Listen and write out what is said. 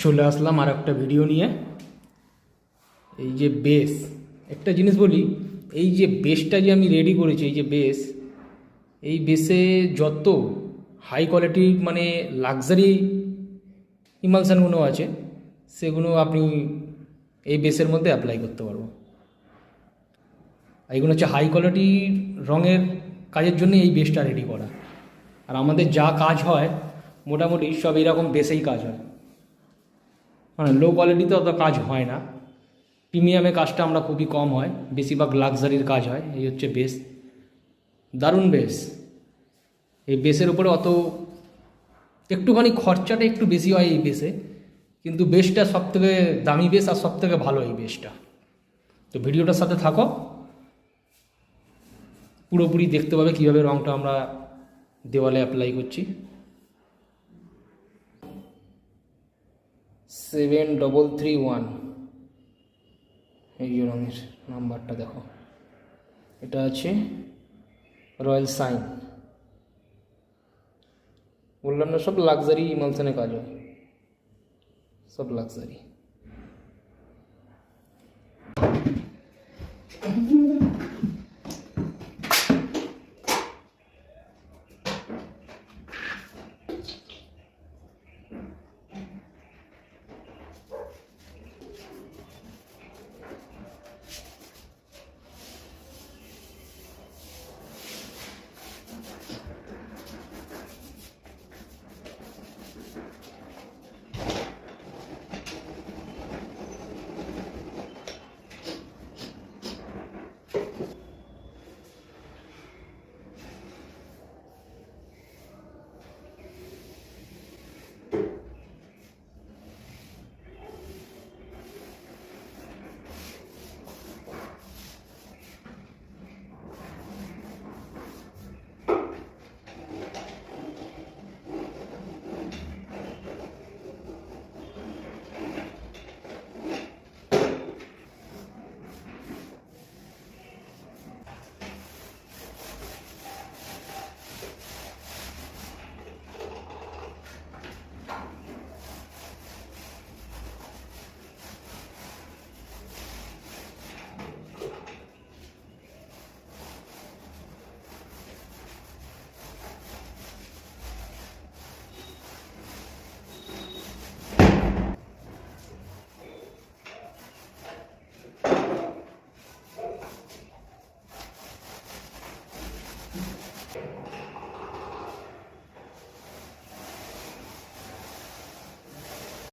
চলে আসলাম আর একটা ভিডিও নিয়ে। এই যে বেস, একটা জিনিস বলি, এই যে বেসটা যে আমি রেডি করেছি, এই যে বেস, এই বেসে যত হাই কোয়ালিটির মানে লাক্সারি ইমালশানগুলো আছে সেগুলো আপনি এই বেসের মধ্যে অ্যাপ্লাই করতে পারবো। এইগুলো হচ্ছে হাই কোয়ালিটির রঙের কাজের জন্য এই বেসটা রেডি করা। আর আমাদের যা কাজ হয় মোটামুটি সব এইরকম বেসেই কাজ হয়, মানে লো কোয়ালিটিতে অত কাজ হয় না। প্রিমিয়ামে কাজটা আমরা খুবই কম হয়, বেশিরভাগ লাক্সারির কাজ হয়। এই হচ্ছে বেস, দারুণ বেস। এই বেসের উপরে অত একটুখানি খরচাটা একটু বেশি হয় এই বেসে, কিন্তু বেসটা সবথেকে দামি বেস আর সবথেকে ভালো এই বেসটা। তো ভিডিওটার সাথে থাকো, পুরোপুরি দেখতে পাবে কীভাবে রঙটা আমরা দেওয়ালে অ্যাপ্লাই করছি। 7331 এই রঙের নাম্বারটা দেখো, এটা আছে রয়্যাল সাইন। বললাম না সব লাক্সারি ইমালশানে কাজ হয়, সব লাক্সারি।